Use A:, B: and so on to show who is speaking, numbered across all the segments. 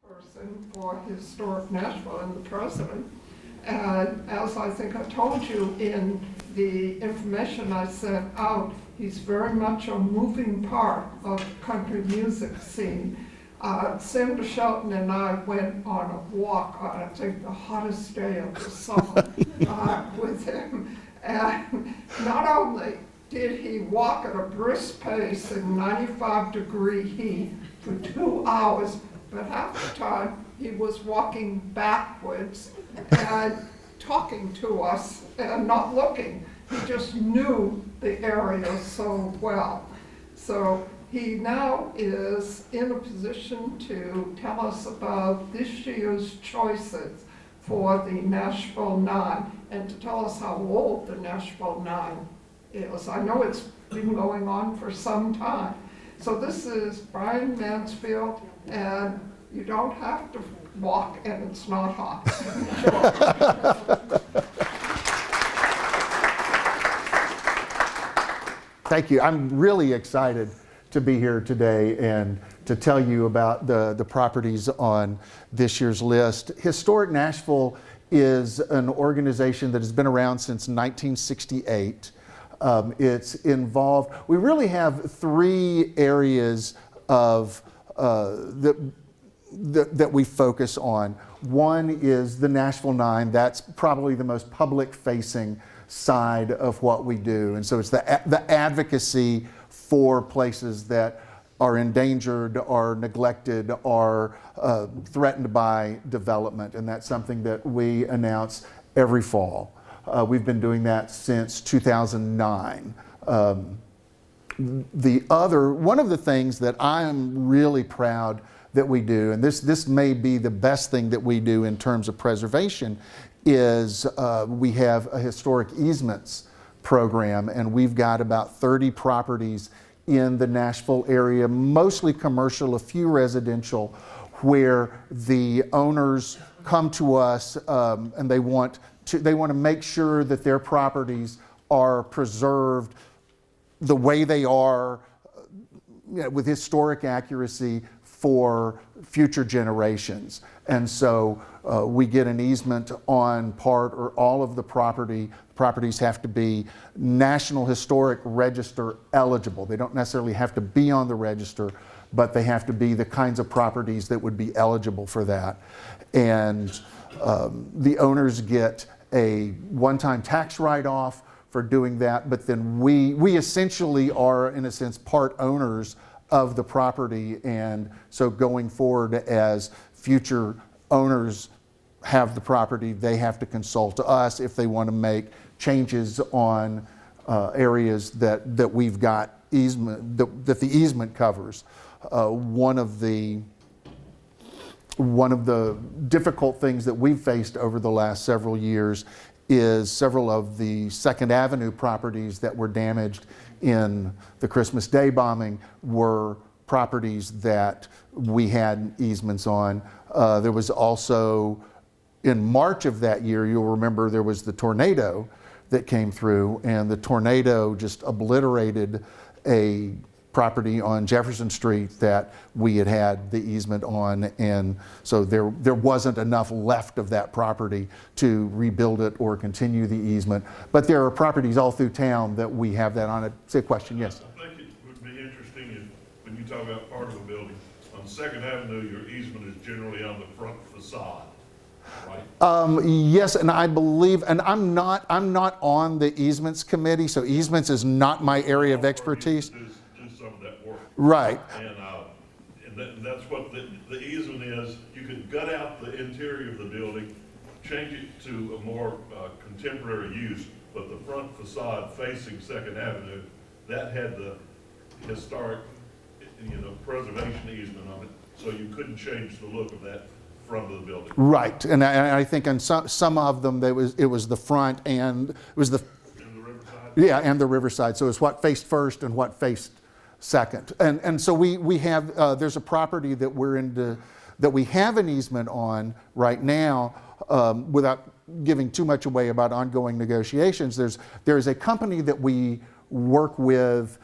A: person for Historic Nashville and the president. And as I think I told you in the information I sent out, he's very much a moving part of the country music scene. Sandra Shelton and I went on a walk on, I think, the hottest day of the summer with him. And not only did he walk at a brisk pace in 95-degree heat for 2 hours, but half the time he was walking backwards and talking to us and not looking. He just knew the area so well. So he now is in a position to tell us about this year's choices for the Nashville Nine and to tell us how old the Nashville Nine is. I know it's been going on for some time. So this is Brian Mansfield, and you don't have to walk and it's not hot.
B: Thank you. I'm really excited to be here today and to tell you about the properties on this year's list. Historic Nashville is an organization that has been around since 1968. It's involved, we really have three areas of that we focus on. One is the Nashville Nine. That's probably the most public-facing side of what we do. And so it's the advocacy for places that are endangered, are neglected, are threatened by development. And that's something that we announce every fall. We've been doing that since 2009. One of the things that I am really proud that we do, and this may be the best thing that we do in terms of preservation, is we have a historic easements program, and we've got about 30 properties in the Nashville area, mostly commercial, a few residential, where the owners come to us and they want to make sure that their properties are preserved the way they are, with historic accuracy for future generations. And so we get an easement on part or all of the property. Properties have to be National Historic Register eligible. They don't necessarily have to be on the register, but they have to be the kinds of properties that would be eligible for that. And the owners get a one-time tax write-off for doing that, but then we essentially are, in a sense, part owners of the property. And so going forward, as future owners have the property, they have to consult us if they want to make changes on areas that we've got easement, that the easement covers. One of the difficult things that we've faced over the last several years is several of the Second Avenue properties that were damaged in the Christmas Day bombing were properties that we had easements on. There was also, in March of that year, you'll remember there was the tornado that came through, and the tornado just obliterated a property on Jefferson Street that we had the easement on, and so there wasn't enough left of that property to rebuild it or continue the easement. But there are properties all through town that we have that on it. Say a question, yes?
C: I think it would be interesting if, when you talk about part of a building, on Second Avenue, your easement is generally on the front facade, right?
B: Yes, and I believe, and I'm not on the easements committee, so easements is not my area of expertise.
C: Do some of that work.
B: Right.
C: And that's what the easement is. You could gut out the interior of the building, change it to a more contemporary use, but the front facade facing Second Avenue, that had the historic, preservation easement on it, so you couldn't change the look of that front of the building. Right,
B: and I think on some of them it was the front and it was the
C: riverside.
B: Yeah, and the riverside. So it's what faced first and what faced second. And so we have there's a property that that we have an easement on right now, without giving too much away about ongoing negotiations. There's a company that we work with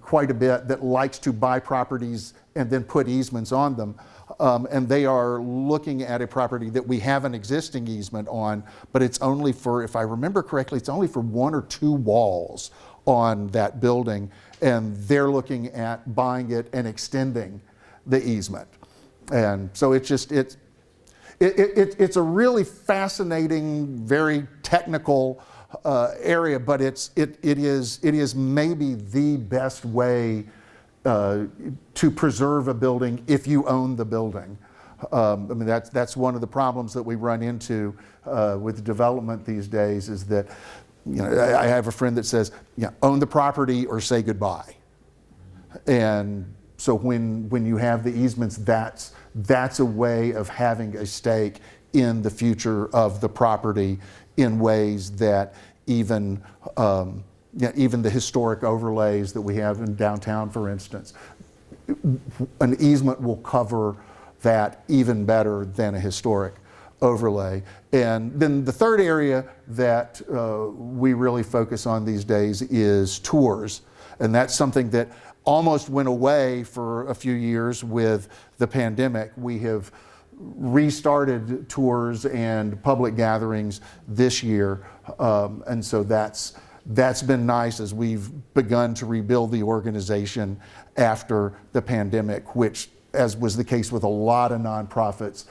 B: quite a bit that likes to buy properties and then put easements on them. And they are looking at a property that we have an existing easement on, but it's only for, if I remember correctly, it's only for 1 or 2 walls on that building. And they're looking at buying it and extending the easement. And so it's just, it's a really fascinating, very technical area, but it is maybe the best way to preserve a building if you own the building. I mean, that's one of the problems that we run into with development these days, is that, you know, I have a friend that says, yeah, own the property or say goodbye. And so when you have the easements, that's a way of having a stake in the future of the property in ways that even even the historic overlays that we have in downtown, for instance, an easement will cover that even better than a historic overlay. And then the third area that we really focus on these days is tours. And that's something that almost went away for a few years with the pandemic. We have restarted tours and public gatherings this year. And so that's been nice as we've begun to rebuild the organization after the pandemic, which, as was the case with a lot of nonprofits,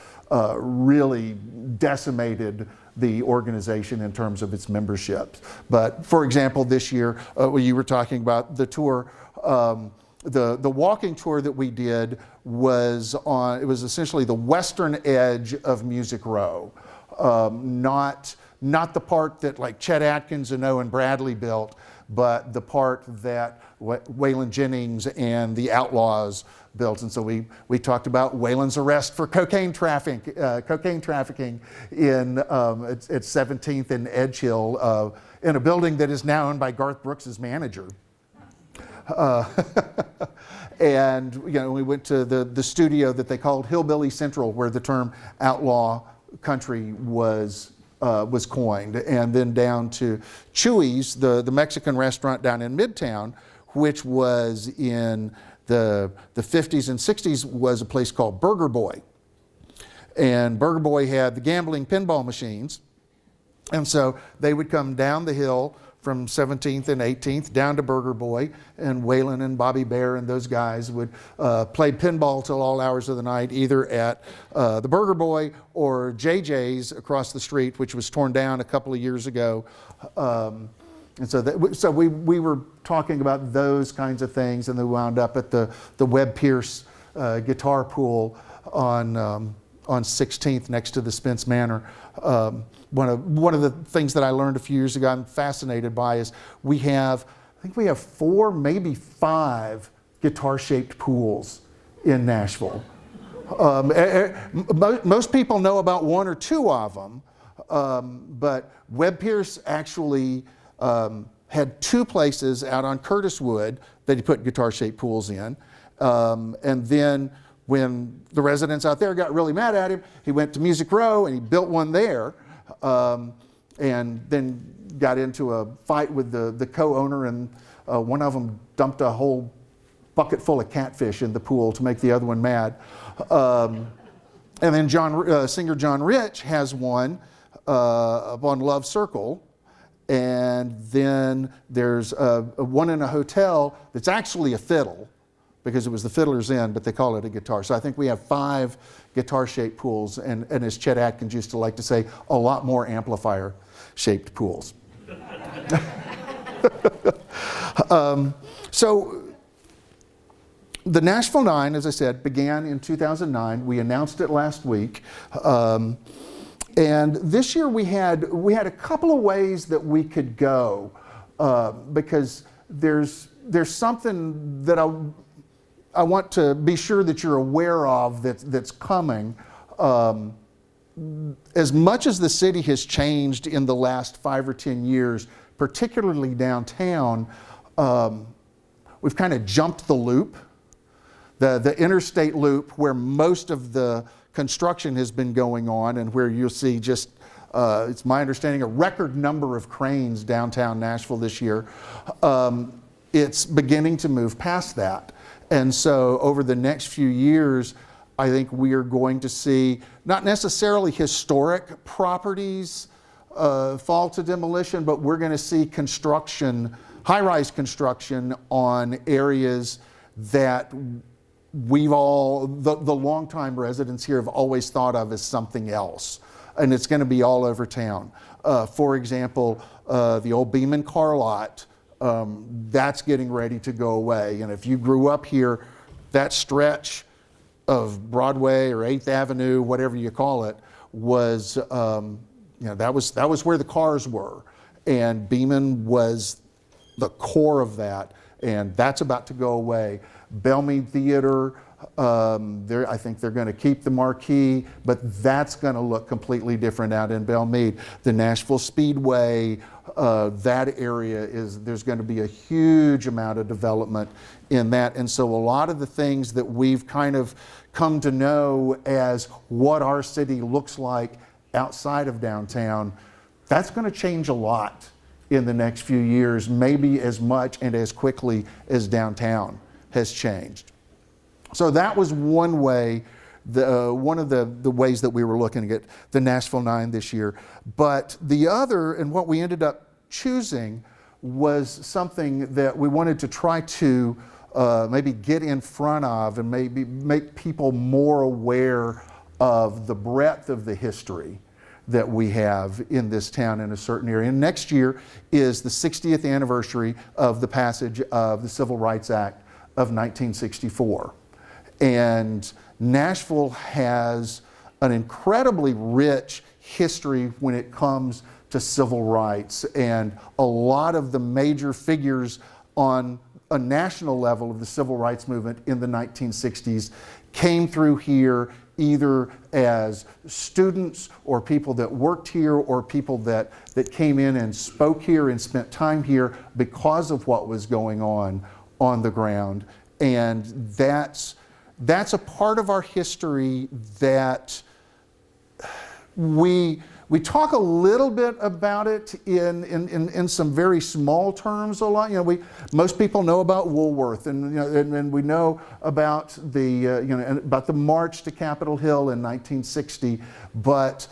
B: really decimated the organization in terms of its memberships. But for example, this year, you were talking about the tour, the walking tour that we did was it was essentially the western edge of Music Row, not the part that like Chet Atkins and Owen Bradley built, but the part that Waylon Jennings and the Outlaws built. And so we talked about Waylon's arrest for cocaine trafficking in at 17th and Edge Hill in a building that is now owned by Garth Brooks' manager. And you know, we went to the studio that they called Hillbilly Central, where the term outlaw country was coined, and then down to Chuy's, the Mexican restaurant down in Midtown, which was in the 50s and 60s, was a place called Burger Boy. And Burger Boy had the gambling pinball machines. And so they would come down the hill from 17th and 18th down to Burger Boy, and Waylon and Bobby Bear and those guys would play pinball till all hours of the night, either at the Burger Boy or JJ's across the street, which was torn down a couple of years ago. And so we were talking about those kinds of things, and they wound up at the Webb Pierce guitar pool on 16th next to the Spence Manor. One of the things that I learned a few years ago, I'm fascinated by, is I think we have 4, maybe 5 guitar-shaped pools in Nashville. Most people know about 1 or 2 of them, but Webb Pierce actually had 2 places out on Curtis Wood that he put guitar-shaped pools in. And then when the residents out there got really mad at him, he went to Music Row and he built one there, and then got into a fight with the co-owner, and one of them dumped a whole bucket full of catfish in the pool to make the other one mad. And then singer John Rich has one up on Love Circle. And then there's one in a hotel that's actually a fiddle, because it was the Fiddler's Inn, but they call it a guitar. So I think we have 5 guitar-shaped pools, and as Chet Atkins used to like to say, a lot more amplifier-shaped pools. So the Nashville Nine, as I said, began in 2009. We announced it last week. And this year we had a couple of ways that we could go, because there's something that I want to be sure that you're aware of that's coming. As much as the city has changed in the last 5 or 10 years, particularly downtown, we've kind of jumped the loop, the interstate loop, where most of the construction has been going on, and where you'll see just, it's my understanding, a record number of cranes downtown Nashville this year. It's beginning to move past that. And so over the next few years, I think we are going to see not necessarily historic properties fall to demolition, but we're going to see construction, high-rise construction on areas that the longtime residents here have always thought of as something else. And it's going to be all over town. For example, the old Beeman car lot, that's getting ready to go away. And if you grew up here, that stretch of Broadway or 8th Avenue, whatever you call it, was, that was where the cars were. And Beeman was the core of that. And that's about to go away. Belmead Theater, I think they're going to keep the marquee, but that's going to look completely different out in Belmead. The Nashville Speedway, that area there's going to be a huge amount of development in that. And so a lot of the things that we've kind of come to know as what our city looks like outside of downtown, that's going to change a lot in the next few years, maybe as much and as quickly as downtown has changed. So that was one way, one of the ways that we were looking at the Nashville Nine this year. But the other, and what we ended up choosing, was something that we wanted to try to maybe get in front of and maybe make people more aware of the breadth of the history that we have in this town in a certain area. And next year is the 60th anniversary of the passage of the Civil Rights Act of 1964. And Nashville has an incredibly rich history when it comes to civil rights. And a lot of the major figures on a national level of the civil rights movement in the 1960s came through here either as students or people that worked here or people that came in and spoke here and spent time here because of what was going on the ground. And that's a part of our history that we talk a little bit about it in some very small terms a lot. Most people know about Woolworth, and we know about about the march to Capitol Hill in 1960. But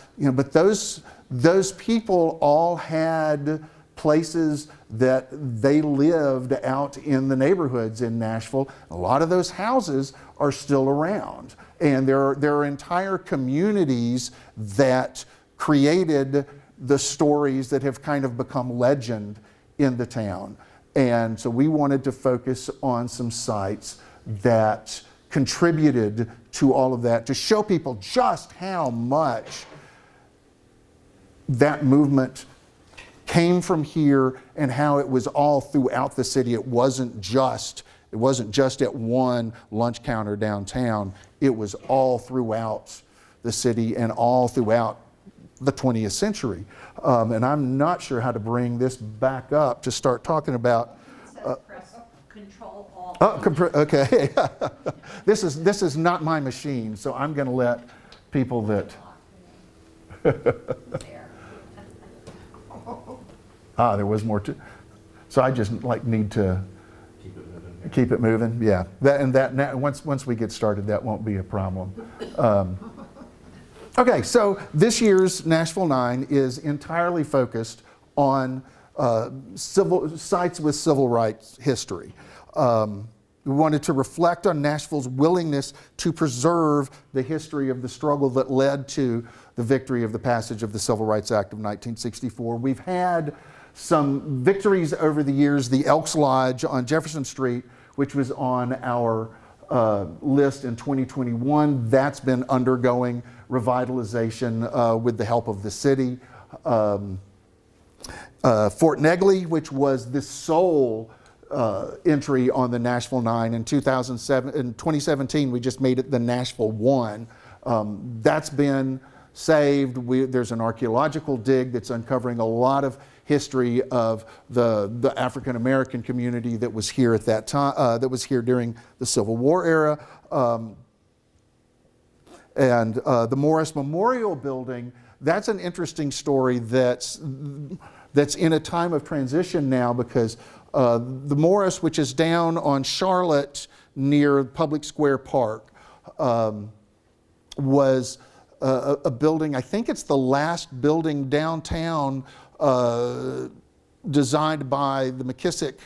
B: those people all had places that they lived out in the neighborhoods in Nashville. A lot of those houses are still around, and there are entire communities that created the stories that have kind of become legend in the town. And so we wanted to focus on some sites that contributed to all of that, to show people just how much that movement came from here and how it was all throughout the city. It wasn't just at one lunch counter downtown. It was all throughout the city and all throughout the 20th century. And I'm not sure how to bring this back up to start talking about.
D: Press Control Alt.
B: Okay. This is not my machine, so I'm going to let people that. There was more to. So I just need to keep it moving. Yeah. Once we get started, that won't be a problem. Okay, so this year's Nashville Nine is entirely focused on sites with civil rights history. We wanted to reflect on Nashville's willingness to preserve the history of the struggle that led to the victory of the passage of the Civil Rights Act of 1964. We've had some victories over the years. The Elks Lodge on Jefferson Street, which was on our list in 2021, that's been undergoing revitalization with the help of the city. Fort Negley, which was the sole entry on the Nashville Nine in 2007. In 2017, we just made it the Nashville One. That's been saved. There's an archaeological dig that's uncovering a lot of history of the African American community that was here at that time, that was here during the Civil War era. And the Morris Memorial Building, that's an interesting story that that's in a time of transition now because the Morris, which is down on Charlotte near Public Square Park, was a building, I think it's the last building downtown designed by the McKissick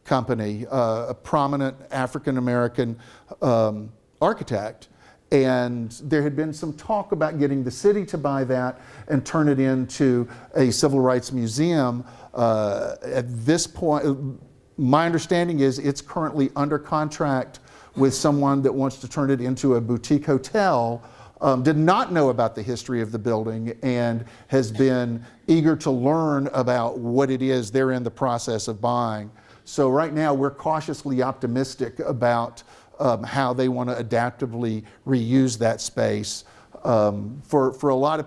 B: Company, a prominent African-American architect. And there had been some talk about getting the city to buy that and turn it into a civil rights museum. At this point, my understanding is it's currently under contract with someone that wants to turn it into a boutique hotel. Did not know about the history of the building and has been eager to learn about what it is they're in the process of buying. So right now we're cautiously optimistic about how they want to adaptively reuse that space. There are a lot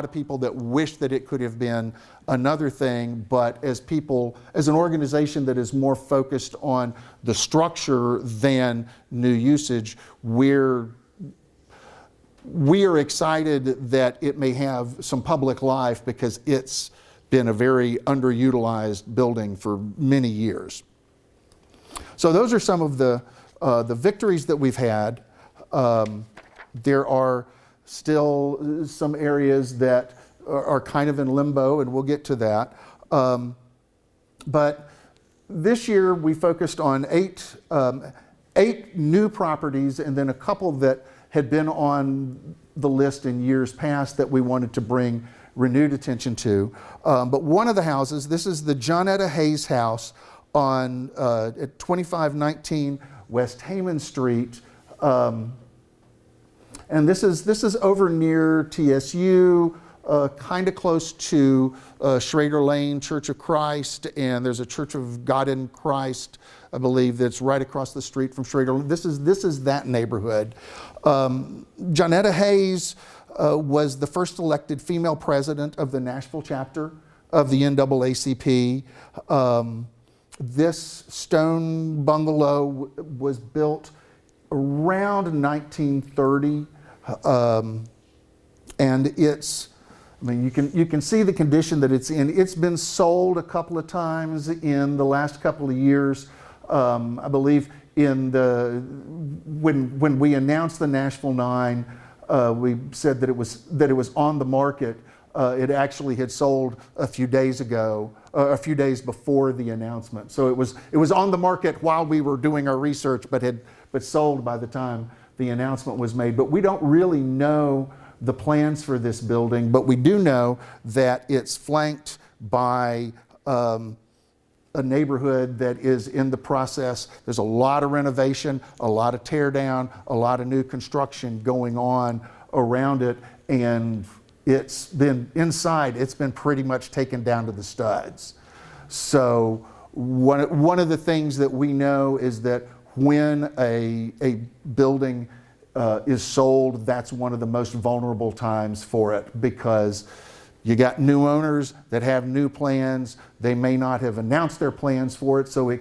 B: of people that wish that it could have been another thing, but as an organization that is more focused on the structure than new usage, we are excited that it may have some public life because it's been a very underutilized building for many years. So those are some of the victories that we've had. There are still some areas that are kind of in limbo, and we'll get to that. But this year we focused on eight new properties and then a couple that had been on the list in years past that we wanted to bring renewed attention to. But one of the houses, this is the Johnetta Hayes house on at 2519 West Hayman Street. And this is over near TSU, kind of close to Schrader Lane Church of Christ, and there's a Church of God in Christ, I believe, that's right across the street from Schrader Lane. This is that neighborhood. Johnetta Hayes was the first elected female president of the Nashville chapter of the NAACP. This stone bungalow was built around 1930, and you can see the condition that it's in. It's been sold a couple of times in the last couple of years. I believe when we announced the Nashville Nine, we said that it was on the market. It actually had sold a few days ago, a few days before the announcement. So it was on the market while we were doing our research, but sold by the time the announcement was made. But we don't really know the plans for this building, but we do know that it's flanked by a neighborhood that is in the process. There's a lot of renovation, a lot of tear down, a lot of new construction going on around it, and it's been pretty much taken down to the studs. So one of the things that we know is that when a building is sold, that's one of the most vulnerable times for it, because you got new owners that have new plans. They may not have announced their plans for it, so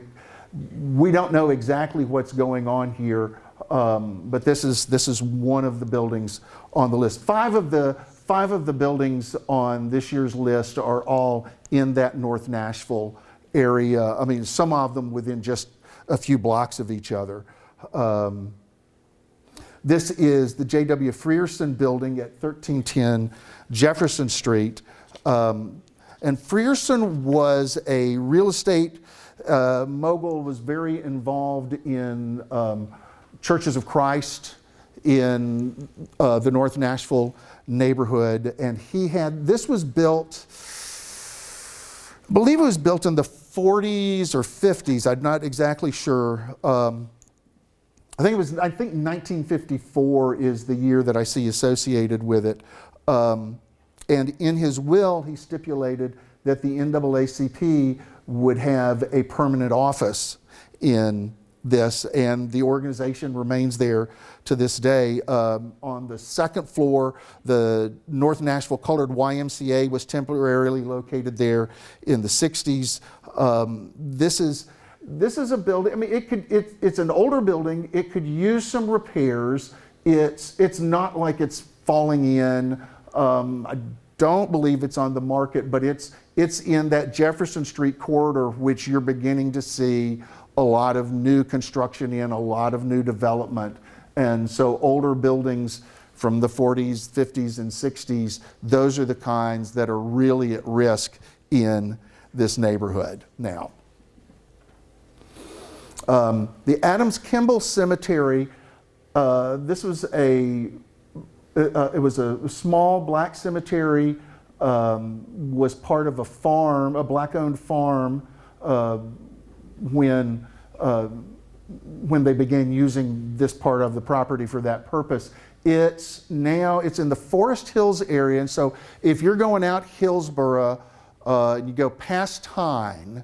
B: we don't know exactly what's going on here. But this is one of the buildings on the list. Five of the buildings on this year's list are all in that North Nashville area. I mean, some of them within just a few blocks of each other. This is the J.W. Frierson building at 1310 Jefferson Street. And Frierson was a real estate mogul, was very involved in Churches of Christ in the North Nashville neighborhood. And this was built, I believe it was built in the 40s or 50s. I'm not exactly sure. I think 1954 is the year that I see associated with it. And in his will, he stipulated that the NAACP would have a permanent office in this, and the organization remains there to this day. On the second floor, the North Nashville Colored YMCA was temporarily located there in the 60s. This is a building. I mean, it's an older building. It could use some repairs. It's not like it's falling in. I don't believe it's on the market, but it's in that Jefferson Street corridor, which you're beginning to see a lot of new construction in, a lot of new development. And so older buildings from the 40s, 50s, and 60s, those are the kinds that are really at risk in this neighborhood now. The Adams-Kimball Cemetery, this was it was a small black cemetery, was part of a farm, a black-owned farm, when they began using this part of the property for that purpose. It's in the Forest Hills area, and so if you're going out Hillsborough, you go past Tyne,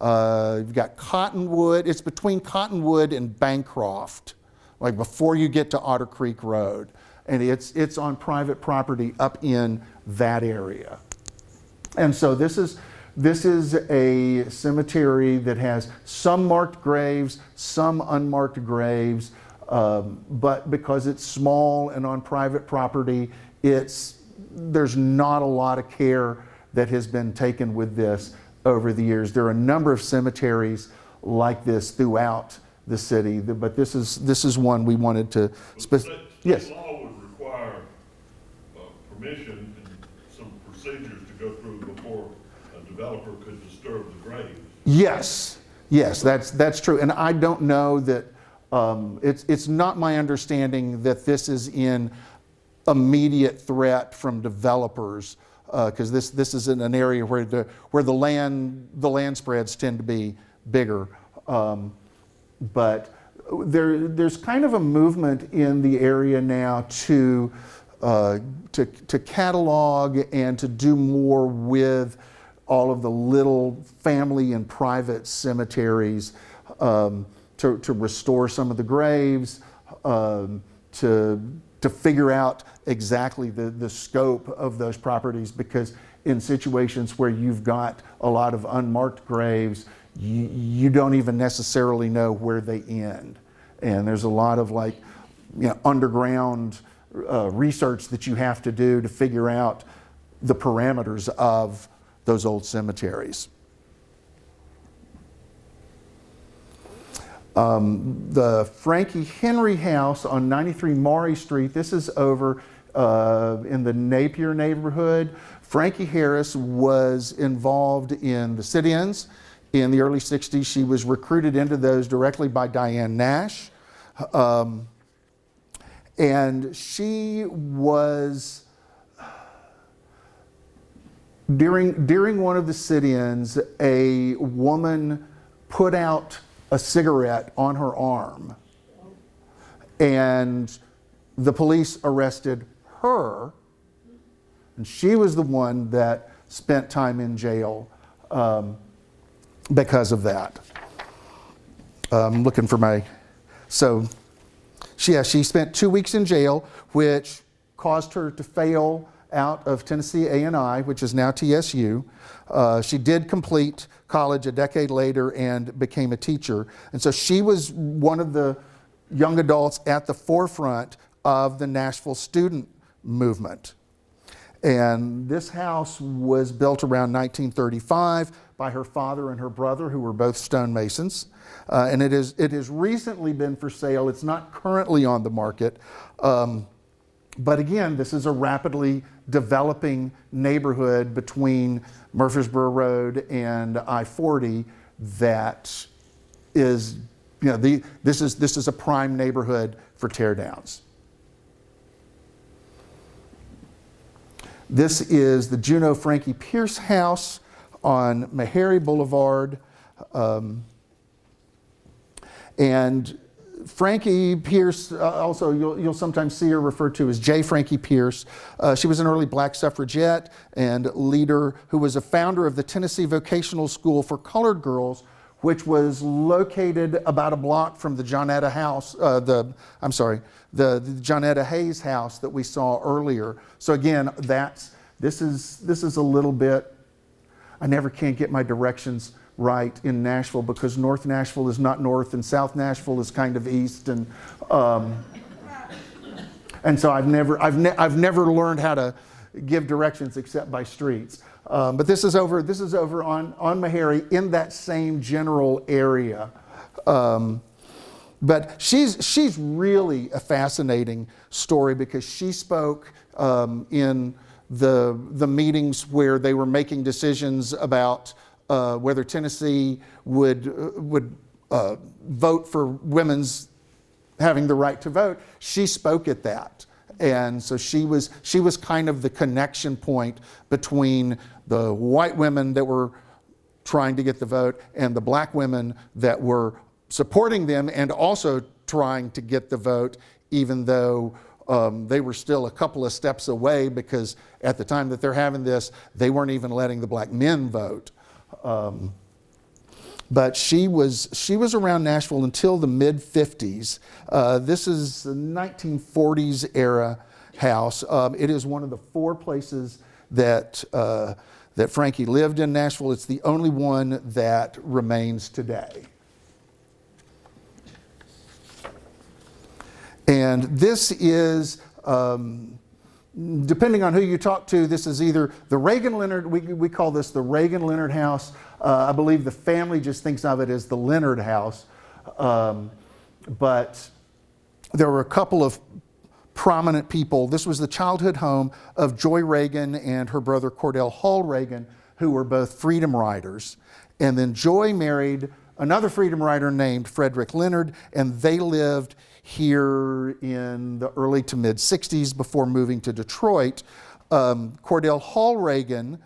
B: you've got Cottonwood. It's between Cottonwood and Bancroft, like before you get to Otter Creek Road, and it's on private property up in that area. And so this is a cemetery that has some marked graves, some unmarked graves, but because it's small and on private property, there's not a lot of care that has been taken with this over the years. There are a number of cemeteries like this throughout the city, but this is one we wanted to. Yes.
C: State law would require permission and some procedures to go through before a developer could disturb the grave.
B: Yes, that's true, and I don't know that. It's not my understanding that this is in immediate threat from developers, because this is in an area where the land spreads tend to be bigger. But there's kind of a movement in the area now to catalog and to do more with all of the little family and private cemeteries, to restore some of the graves, to figure out exactly the scope of those properties, because in situations where you've got a lot of unmarked graves, you don't even necessarily know where they end. And there's a lot of underground research that you have to do to figure out the parameters of those old cemeteries. The Frankie Henry house on 93 Maury Street, this is over in the Napier neighborhood. Frankie Harris was involved in the sit-ins in the early 60s. She was recruited into those directly by Diane Nash. And she was, during one of the sit-ins, a woman put out a cigarette on her arm, and the police arrested her, and she was the one that spent time in jail because of that. I'm looking for she spent 2 weeks in jail, which caused her to fail out of Tennessee A&I, which is now TSU. She did complete college a decade later and became a teacher. And so she was one of the young adults at the forefront of the Nashville student movement. And this house was built around 1935 by her father and her brother, who were both stonemasons. And it has recently been for sale. It's not currently on the market. But again, this is a rapidly developing neighborhood between Murfreesboro Road and I-40 that is, this is a prime neighborhood for teardowns. This is the Juno Frankie Pierce house on Meharry Boulevard. And Frankie Pierce, also you'll sometimes see her referred to as J. Frankie Pierce. She was an early black suffragette and leader who was a founder of the Tennessee Vocational School for Colored Girls, which was located about a block from the Johnetta house, the Johnetta Hayes house that we saw earlier. So again, this is a little bit, I never can get my directions right in Nashville, because North Nashville is not north and South Nashville is kind of east, and so I've never learned how give directions except by streets. But this is over on Meharry in that same general area. But she's really a fascinating story because she spoke in the meetings where they were making decisions about whether Tennessee would vote for women's having the right to vote. She spoke at that. And so she was kind of the connection point between the white women that were trying to get the vote and the black women that were supporting them and also trying to get the vote, even though they were still a couple of steps away, because at the time that they're having this, they weren't even letting the black men vote. But she was around Nashville until the mid-50s. This is the 1940s era house. It is one of the 4 places that Frankie lived in Nashville. It's the only one that remains today. And this is, depending on who you talk to, this is either the Reagan-Leonard, we call this the Reagan-Leonard house. I believe the family just thinks of it as the Leonard house. But there were a couple of prominent people. This was the childhood home of Joy Reagan and her brother Cordell Hull Reagan, who were both freedom riders. And then Joy married another freedom rider named Frederick Leonard, and they lived here in the early to mid 60s before moving to Detroit. Cordell Hull Reagan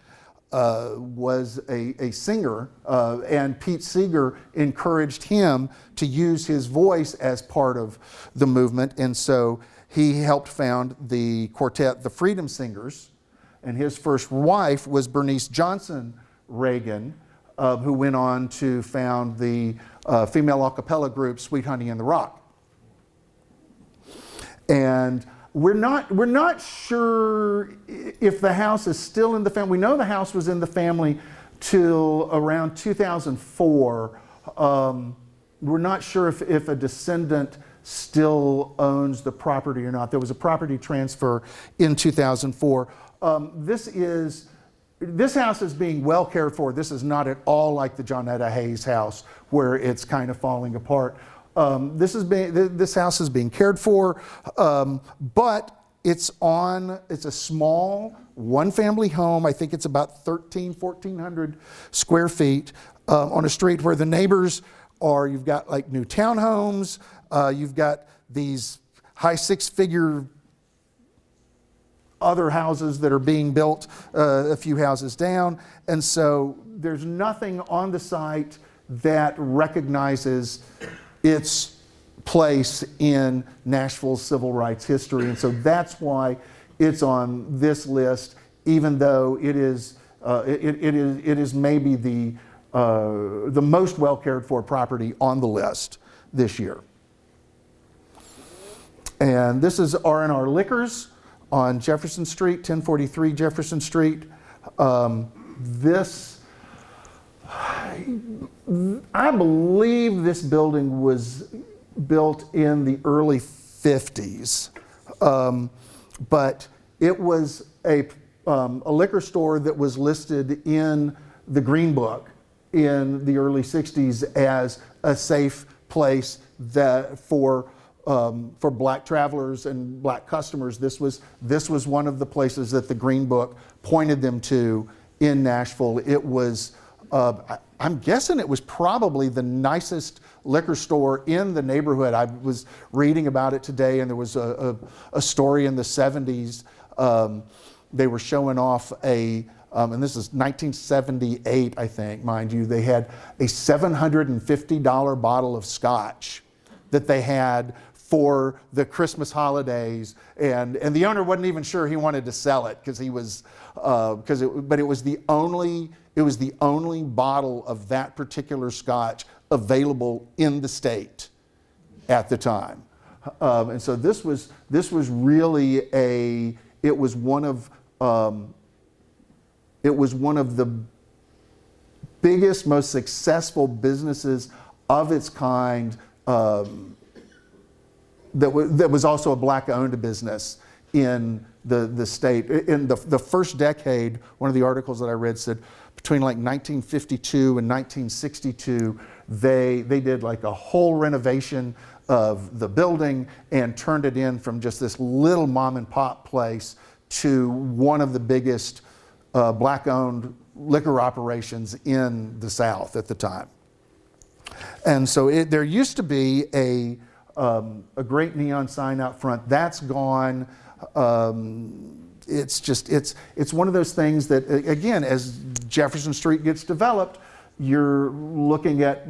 B: was a singer, and Pete Seeger encouraged him to use his voice as part of the movement, and so he helped found the quartet, the Freedom Singers, and his first wife was Bernice Johnson Reagan, who went on to found the female a cappella group Sweet Honey in the Rock. And we're not sure if the house is still in the family. We know the house was in the family till around 2004. We're not sure if a descendant still owns the property or not. There was a property transfer in 2004. This house is being well cared for. This is not at all like the Johnetta Hayes house where it's kind of falling apart. This house is being cared for, but it's a small one-family home. I think it's about 1,400 square feet on a street where the neighbors are, you've got like new townhomes, you've got these high 6-figure other houses that are being built a few houses down. And so there's nothing on the site that recognizes its place in Nashville's civil rights history. And so that's why it's on this list, even though it is maybe the most well cared for property on the list this year. And this is R&R Liquors on Jefferson Street, 1043 Jefferson Street. I believe this building was built in the early 50s, but it was a liquor store that was listed in the Green Book in the early 60s as a safe place that for black travelers and black customers. This was one of the places that the Green Book pointed them to in Nashville. It was, I'm guessing it was probably the nicest liquor store in the neighborhood. I was reading about it today, and there was a story in the 70s. They were showing off and this is 1978, I think, mind you. They had a $750 bottle of scotch that they had for the Christmas holidays, and the owner wasn't even sure he wanted to sell it because he was but it was the only bottle of that particular scotch available in the state at the time, and so this was really it was one of the biggest, most successful businesses of its kind. That was also a black-owned business in the state. In the first decade, one of the articles that I read said between like 1952 and 1962, they did like a whole renovation of the building and turned it in from just this little mom and pop place to one of the biggest black-owned liquor operations in the South at the time. And so there used to be a great neon sign out front. That's gone. It's one of those things that, again, as Jefferson Street gets developed, you're looking at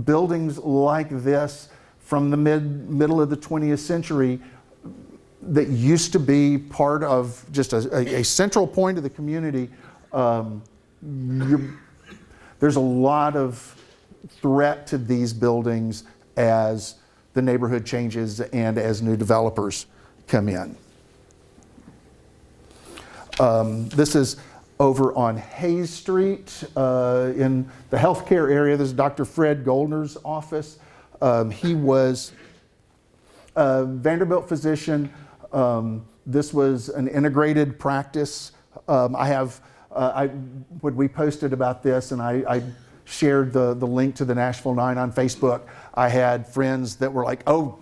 B: buildings like this from the middle of the 20th century that used to be part of just a central point of the community. There's a lot of threat to these buildings as the neighborhood changes and as new developers come in. This is over on Hayes Street in the healthcare area. This is Dr. Fred Goldner's office. He was a Vanderbilt physician. This was an integrated practice. When we posted about this, and I shared the link to the Nashville Nine on Facebook, I had friends that were like, "Oh,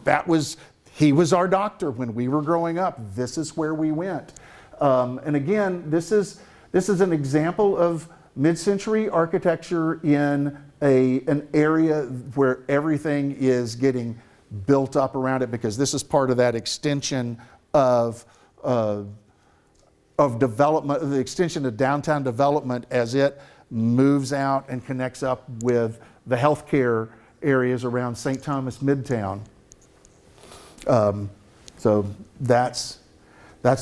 B: he was our doctor when we were growing up. This is where we went." And again, this is an example of mid-century architecture in an area where everything is getting built up around it, because this is part of that extension of development, the extension of downtown development as it moves out and connects up with the healthcare areas around St. Thomas Midtown. So that's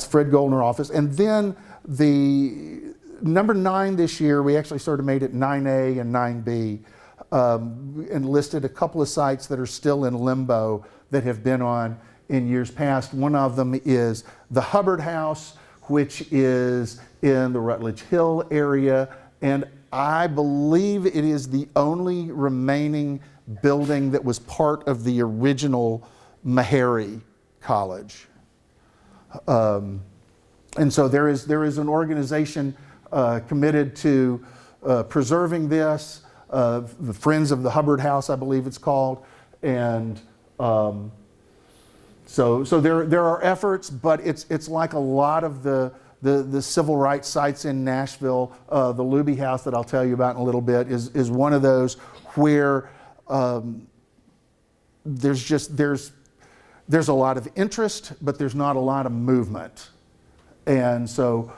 B: Fred Goldner office. And then the number 9 this year, we actually sort of made it 9A and 9B, and listed a couple of sites that are still in limbo that have been on in years past. One of them is the Hubbard House, which is in the Rutledge Hill area, and I believe it is the only remaining building that was part of the original Meharry College. And so there is an organization committed to preserving this, the Friends of the Hubbard House, I believe it's called, and so there are efforts, but it's like a lot of the civil rights sites in Nashville. The Luby House that I'll tell you about in a little bit is one of those where there's a lot of interest, but there's not a lot of movement. And so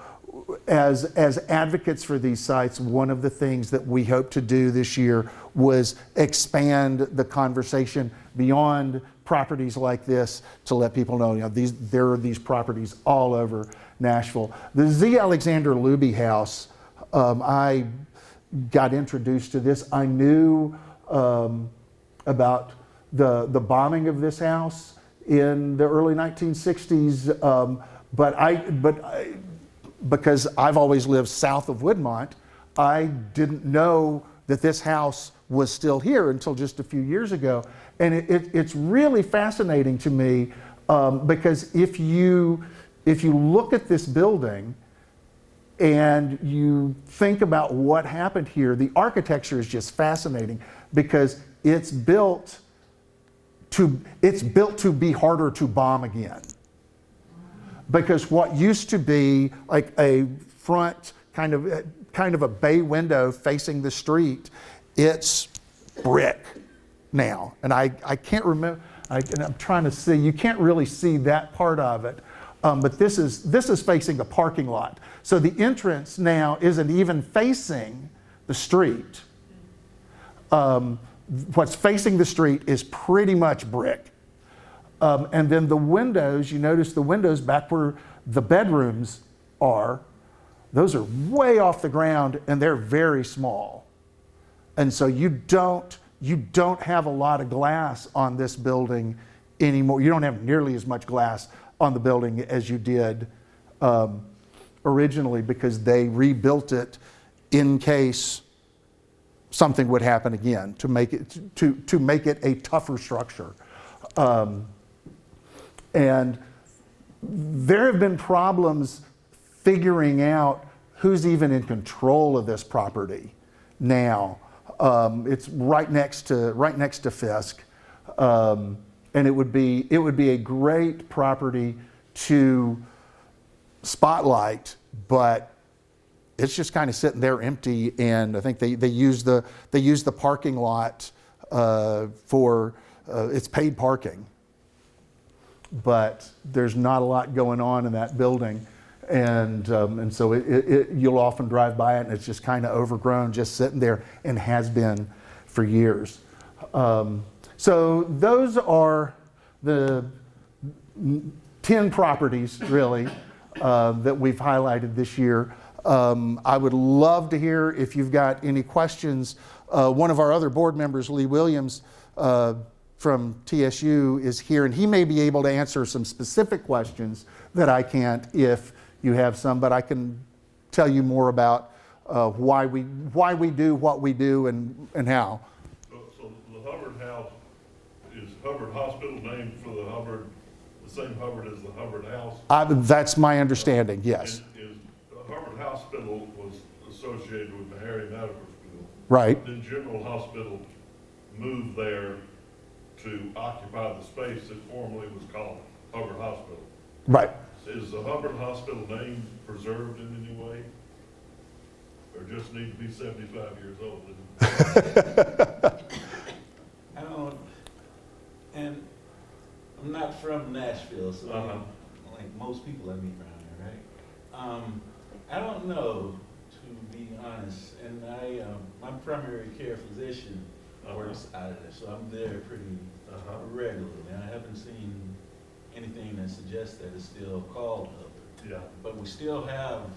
B: as advocates for these sites, one of the things that we hope to do this year was expand the conversation beyond properties like this to let people know, there are these properties all over Nashville. The Z. Alexander Luby House, I got introduced to this. I knew about the bombing of this house in the early 1960s, because I've always lived south of Woodmont, I didn't know that this house was still here until just a few years ago. And it's really fascinating to me, because if you look at this building and you think about what happened here, the architecture is just fascinating, because it's built to be harder to bomb again. Because what used to be like a front kind of a bay window facing the street, it's brick now. And I can't remember, and I'm trying to see, you can't really see that part of it, but this is facing a parking lot. So the entrance now isn't even facing the street. What's facing the street is pretty much brick. And then the windows, you notice the windows back where the bedrooms are, those are way off the ground and they're very small. And so you don't have a lot of glass on this building anymore. You don't have nearly as much glass on the building as you did originally, because they rebuilt it in case something would happen again, to make it a tougher structure. And there have been problems figuring out who's even in control of this property now. It's right next to Fisk, and it would be a great property to spotlight, but it's just kind of sitting there empty. And I think they use the parking lot for it's paid parking, but there's not a lot going on in that building. And so you'll often drive by it and it's just kind of overgrown, just sitting there, and has been for years. So those are the 10 properties really that we've highlighted this year. I would love to hear if you've got any questions. One of our other board members, Lee Williams, from TSU is here, and he may be able to answer some specific questions that I can't if you have some, but I can tell you more about why we do what we do and how.
C: So the Hubbard House, is Hubbard Hospital named for the same Hubbard as the Hubbard House?
B: That's my understanding, yes.
C: Is Hubbard Hospital was associated with the Harry Medical School.
B: Right.
C: Then General Hospital moved there to occupy the space that formerly was called Hubbard Hospital.
B: Right.
C: Is the Hubbard Hospital name preserved in any way? Or just need to be 75 years old?
E: I don't, and I'm not from Nashville, so like most people I meet around here, right? I don't know, to be honest, and my primary care physician works out of there, so I'm there pretty regularly, and I haven't seen anything that suggests that it's still called Hubbard.
C: Yeah.
E: But we still have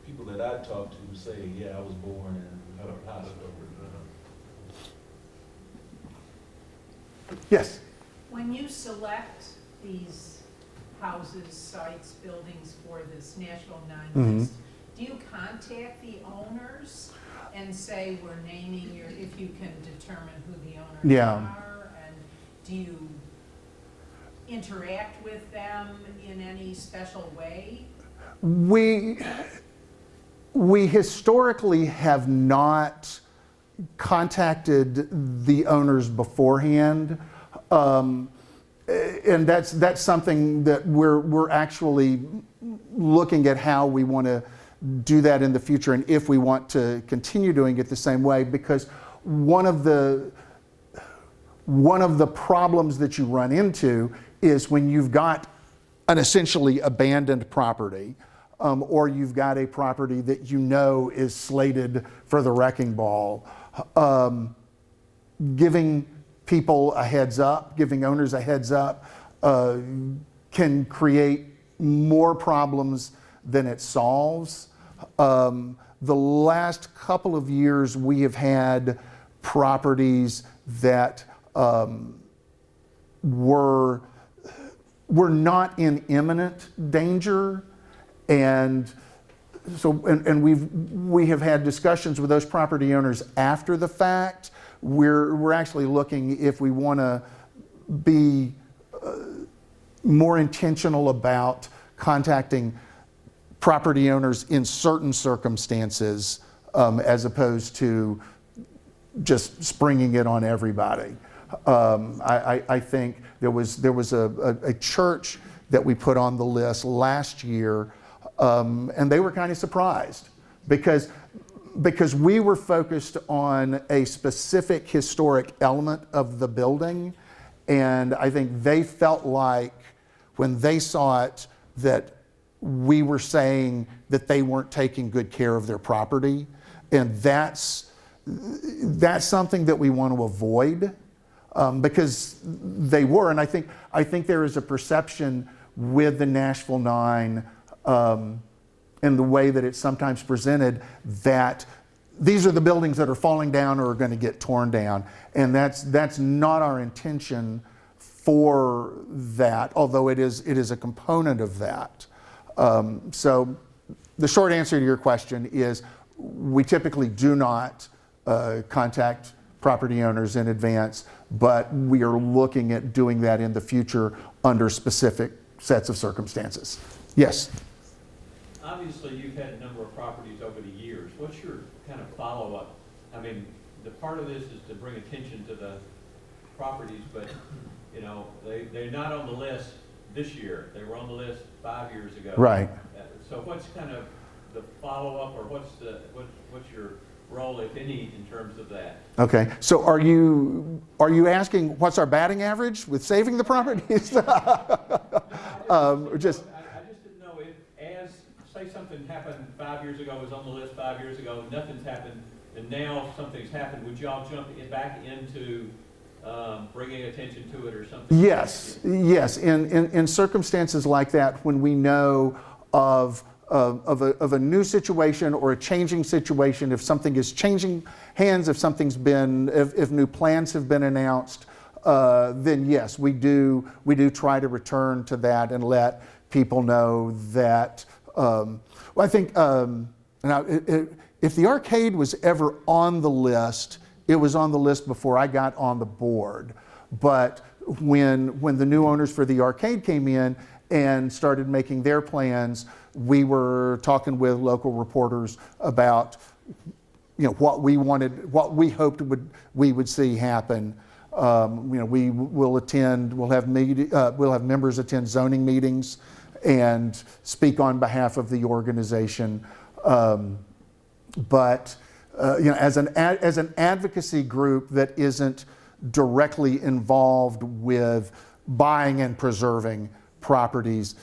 E: people that I talk to who say, yeah, I was born in Hubbard Hospital.
B: Yes.
D: When you select these houses, sites, buildings for this Nashville Nine list, do you contact the owners and say, we're naming if you can determine who the owners are? And do you interact with them in any special way?
B: We historically have not contacted the owners beforehand, and that's something that we're actually looking at how we want to do that in the future, and if we want to continue doing it the same way, because one of the problems that you run into is when you've got an essentially abandoned property, or you've got a property that you know is slated for the wrecking ball. Giving people a heads up, giving owners a heads up, can create more problems than it solves. The last couple of years, we have had properties that were not in imminent danger, and so we have had discussions with those property owners after the fact. We're actually looking if we want to be more intentional about contacting property owners in certain circumstances, as opposed to just springing it on everybody. I think there was a church that we put on the list last year, and they were kind of surprised because we were focused on a specific historic element of the building, and I think they felt like when they saw it that we were saying that they weren't taking good care of their property, and that's something that we want to avoid, because they were, and I think there is a perception with the Nashville Nine, and the way that it's sometimes presented, that these are the buildings that are falling down or are going to get torn down, and that's not our intention for that, although it is a component of that. So the short answer to your question is we typically do not contact property owners in advance, but we are looking at doing that in the future under specific sets of circumstances. Yes?
F: Obviously, you've had a number of properties over the years. What's your kind of follow-up? I mean, the part of this is to bring attention to the properties, but, you know, they're not on the list this year. They were on the list 5 years ago.
B: Right.
F: So what's kind of the follow-up, or what's your role, if any, in terms of that?
B: Okay, so are you asking what's our batting average with saving the properties? Or just
F: I just didn't know if, as, say something happened 5 years ago, was on the list 5 years ago, nothing's happened, and now something's happened, would y'all jump back into bringing attention to it or something?
B: yes. In circumstances like that, when we know of a new situation or a changing situation, if something is changing hands, if new plans have been announced, then yes, we do try to return to that and let people know that. Well, I think now, if the arcade was ever on the list, it was on the list before I got on the board. But when the new owners for the arcade came in and started making their plans, we were talking with local reporters about, you know, what we wanted, what we hoped we would see happen. You know, we'll have members attend zoning meetings and speak on behalf of the organization. But you know, as an advocacy group that isn't directly involved with buying and preserving properties,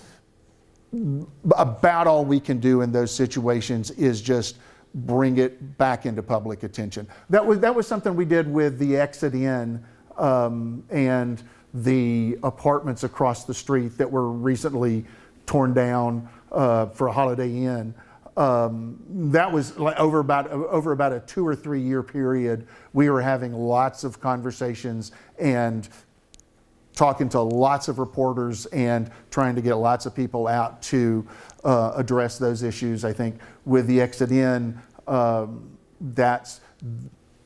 B: about all we can do in those situations is just bring it back into public attention. That was something we did with the Exit Inn and the apartments across the street that were recently torn down for a Holiday Inn. That was like over about a 2 or 3 year period. We were having lots of conversations and talking to lots of reporters and trying to get lots of people out to address those issues. I think with the Exit Inn, that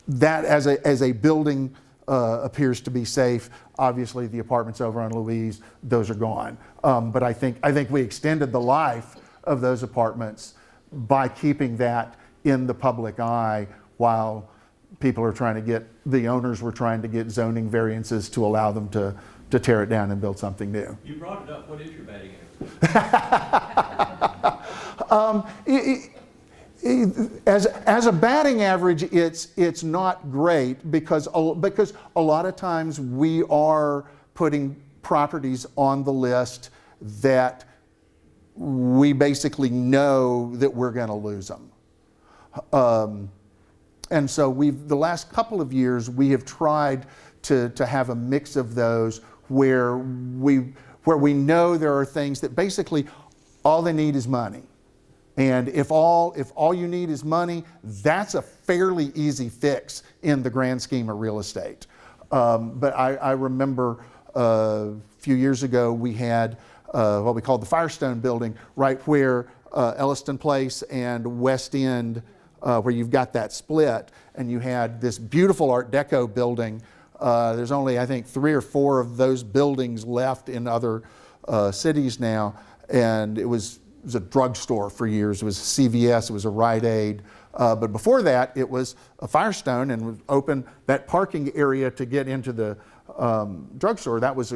B: as a building appears to be safe. Obviously, the apartments over on Louise, those are gone. But I think we extended the life of those apartments by keeping that in the public eye while the owners were trying to get zoning variances to allow them to tear it down and build something new.
F: You brought it up. What is your batting average?
B: As a batting average, it's not great because a lot of times we are putting properties on the list that we basically know that we're going to lose them. And so the last couple of years, we have tried to have a mix of those where we know there are things that basically all they need is money. And if all you need is money, that's a fairly easy fix in the grand scheme of real estate. But I remember a few years ago we had what we called the Firestone building, right where Elliston Place and West End, where you've got that split, and you had this beautiful Art Deco building. There's only, I think, 3 or 4 of those buildings left in other cities now, and it was a drugstore for years. It was a CVS, it was a Rite Aid. But before that, it was a Firestone and would open that parking area to get into the drugstore. That was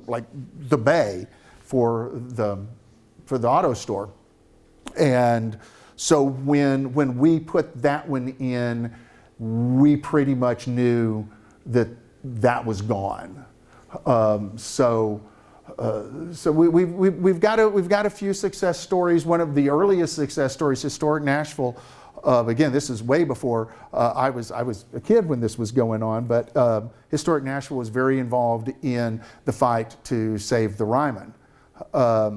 B: like the bay for the auto store. And so when we put that one in, we pretty much knew that was gone. So we've got a few success stories. One of the earliest success stories, Historic Nashville. Again, this is way before I was a kid when this was going on. But Historic Nashville was very involved in the fight to save the Ryman. How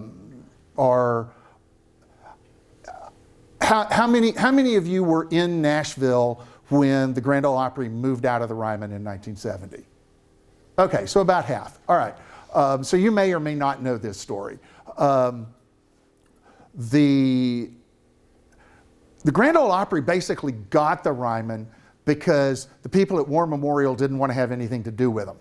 B: many of you were in Nashville when the Grand Ole Opry moved out of the Ryman in 1970? Okay, so about half. All right. So you may or may not know this story. The Grand Ole Opry basically got the Ryman because the people at War Memorial didn't want to have anything to do with them.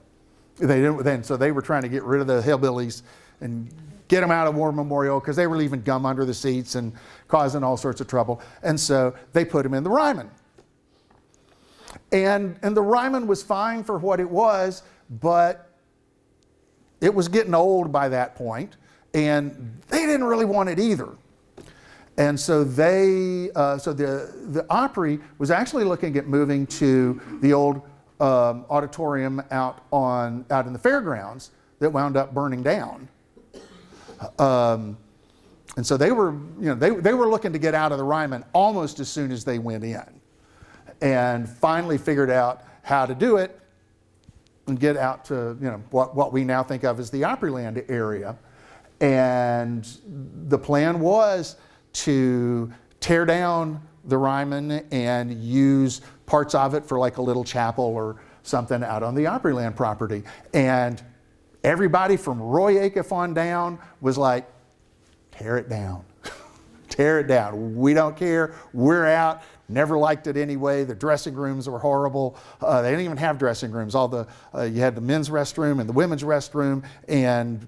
B: They didn't, so they were trying to get rid of the hillbillies and get them out of War Memorial because they were leaving gum under the seats and causing all sorts of trouble. And so they put them in the Ryman. And the Ryman was fine for what it was, but it was getting old by that point, and they didn't really want it either. And so the Opry was actually looking at moving to the old auditorium out in the fairgrounds that wound up burning down. And so they were looking to get out of the Ryman almost as soon as they went in, and finally figured out how to do it and get out to what we now think of as the Opryland area. And the plan was to tear down the Ryman and use parts of it for like a little chapel or something out on the Opryland property. And everybody from Roy Acuff on down was like, tear it down. Tear it down. We don't care. We're out. Never liked it anyway. The dressing rooms were horrible. They didn't even have dressing rooms. You had the men's restroom and the women's restroom, and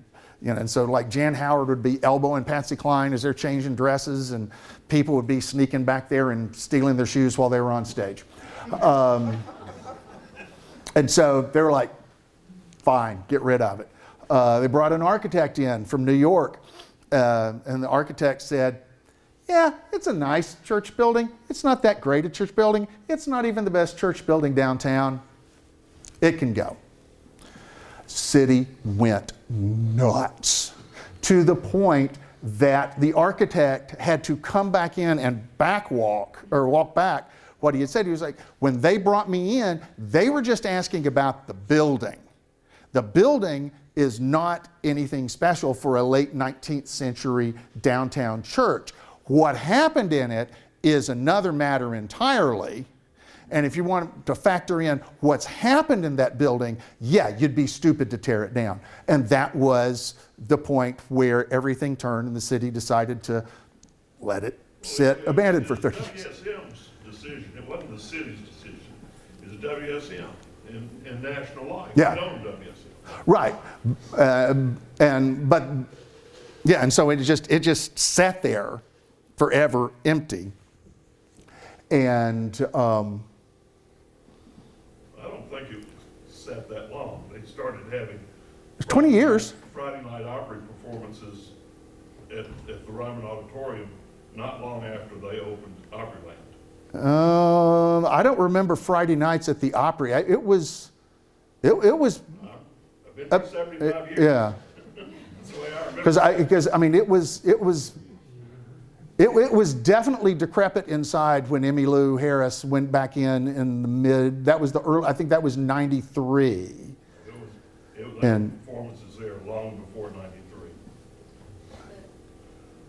B: so like Jan Howard would be elbowing Patsy Cline as they're changing dresses, and people would be sneaking back there and stealing their shoes while they were on stage. And so they were like, fine, get rid of it. They brought an architect in from New York, and the architect said, yeah, it's a nice church building. It's not that great a church building. It's not even the best church building downtown. It can go. City went nuts to the point that the architect had to come back in and walk back what he had said. He was like, when they brought me in, they were just asking about the building. The building is not anything special for a late 19th century downtown church. What happened in it is another matter entirely. And if you want to factor in what's happened in that building, yeah, you'd be stupid to tear it down. And that was the point where everything turned and the city decided to let it sit abandoned for 30 years.
C: WSM's decision, it wasn't the city's decision, it was WSM and National Life.
B: Yeah.
C: It owned WSM.
B: Right. And so it just sat there forever empty. And
C: I don't think it sat that long. They started having
B: 20 years.
C: Friday night Opry performances at the Ryman Auditorium not long after they opened Opryland.
B: I don't remember Friday nights at the Opry. It was.
C: I've been for 75 years.
B: Yeah.
C: That's the way I remember.
B: Because it was definitely decrepit inside when Emmylou Lou Harris went back in the mid. That was the early. I think that was '93.
C: It was performances there long before '93.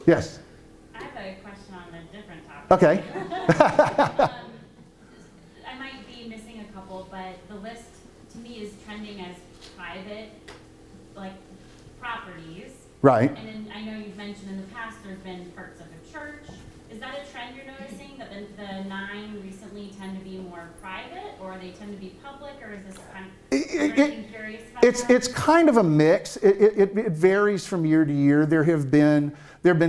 B: Yes.
G: I have a question on a different topic.
B: Okay.
G: I might be missing a couple, but the list to me is trending as private, like properties.
B: Right.
G: And then I know you've mentioned in the past there's been parts of a church. Is that a trend you're noticing, that the nine recently tend to be more private, or they tend to be public, or is this kind of, is there anything curious about that?
B: It's kind of a mix. It varies from year to year. There have been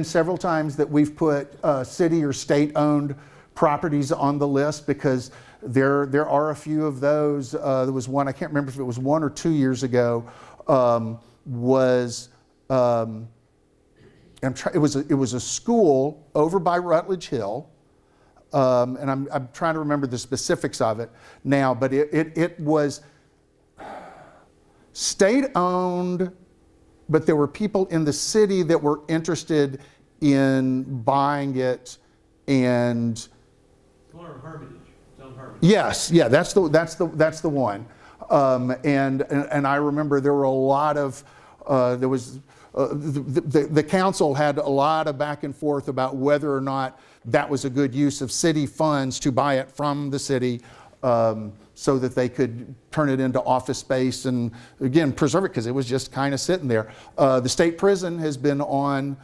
B: several times that we've put city or state-owned properties on the list because there are a few of those. There was one, I can't remember if it was 1 or 2 years ago, it was a school over by Rutledge Hill, and I'm trying to remember the specifics of it now, but it was state-owned, but there were people in the city that were interested in buying it, and
F: It's on Hermitage. It's on Hermitage.
B: yes, yeah, that's the one, and I remember there were a lot of the council had a lot of back and forth about whether or not that was a good use of city funds to buy it from the city, so that they could turn it into office space and again preserve it, because it was just kind of sitting there. The state prison has been on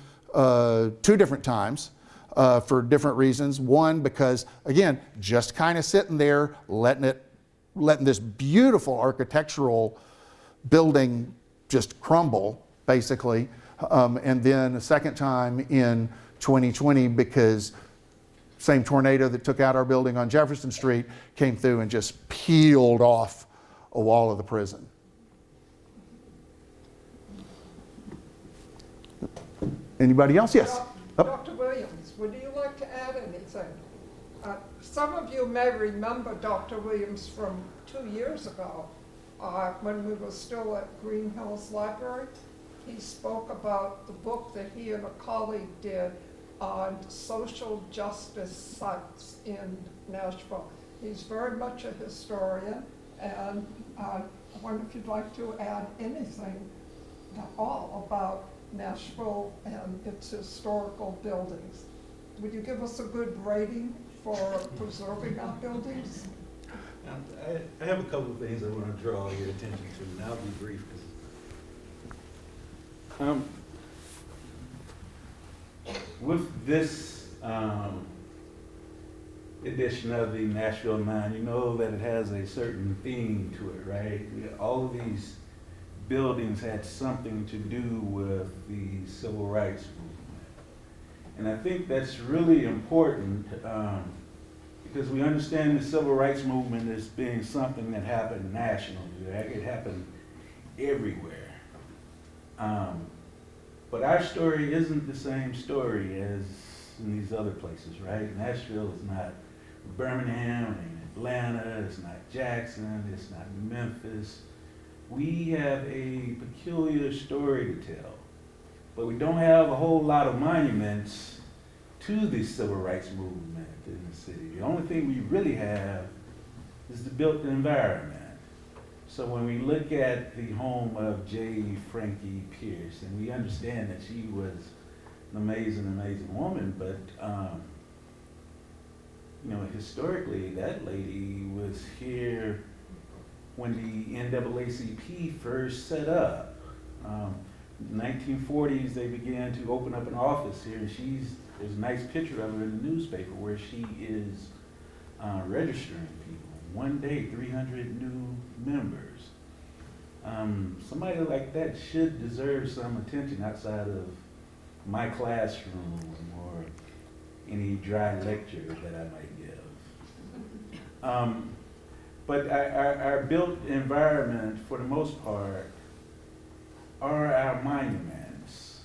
B: 2 different times for different reasons. One, because again, just kind of sitting there, letting this beautiful architectural building just crumble, basically. and then a second time in 2020 because same tornado that took out our building on Jefferson Street came through and just peeled off a wall of the prison. Anybody else? Yes.
A: Dr. Williams, would you like to add anything? Some of you may remember Dr. Williams from 2 years ago when we were still at Green Hills Library. He spoke about the book that he and a colleague did on social justice sites in Nashville. He's very much a historian, and I wonder if you'd like to add anything at all about Nashville and its historical buildings. Would you give us a good rating for preserving our buildings?
E: I have a couple of things I want to draw your attention to, and I'll be brief. With this edition of the Nashville Nine, you know that it has a certain theme to it, right? All of these buildings had something to do with the civil rights movement. And I think that's really important because we understand the civil rights movement as being something that happened nationally, right? It happened everywhere. But our story isn't the same story as in these other places, right? Nashville is not Birmingham, it ain't Atlanta, it's not Jackson, it's not Memphis. We have a peculiar story to tell, but we don't have a whole lot of monuments to the civil rights movement in the city. The only thing we really have is the built environment. So when we look at the home of J. Frankie Pierce, and we understand that she was an amazing, amazing woman, but you know, historically, that lady was here when the NAACP first set up. In the 1940s, they began to open up an office here, and there's a nice picture of her in the newspaper where she is registering people. One day, 300 new members. Somebody like that should deserve some attention outside of my classroom or any dry lecture that I might give. But our built environment, for the most part, are our monuments.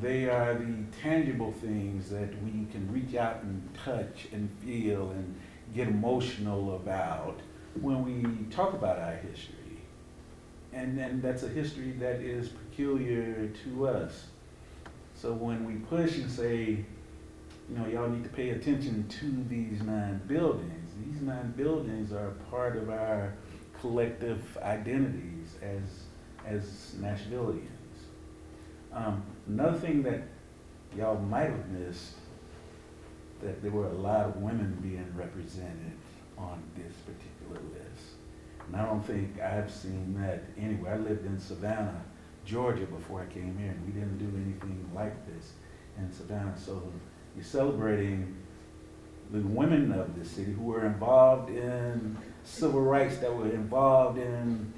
E: They are the tangible things that we can reach out and touch and feel and get emotional about when we talk about our history. And that's a history that is peculiar to us. So when we push and say, you know, y'all need to pay attention to these 9 buildings, these 9 buildings are part of our collective identities as Nashvillians. Another thing that y'all might have missed, that there were a lot of women being represented on this particular list. And I don't think I've seen that anywhere. I lived in Savannah, Georgia before I came here, and we didn't do anything like this in Savannah. So you're celebrating the women of the city who were involved in civil rights, that were involved in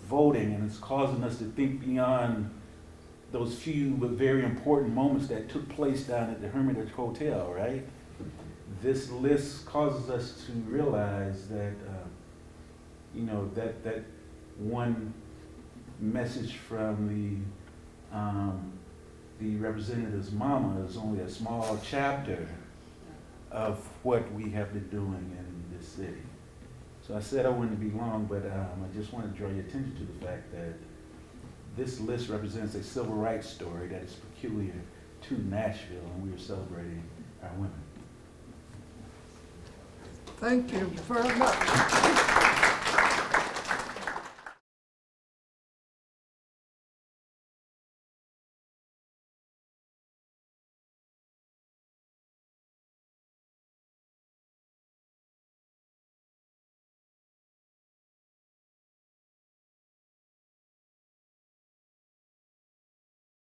E: voting, and it's causing us to think beyond those few but very important moments that took place down at the Hermitage Hotel, right? This list causes us to realize that, you know, that one message from the representative's mama is only a small chapter of what we have been doing in this city. So I said I wouldn't be long, but I just want to draw your attention to the fact that this list represents a civil rights story that is peculiar to Nashville, and we are celebrating our women.
A: Thank you very much.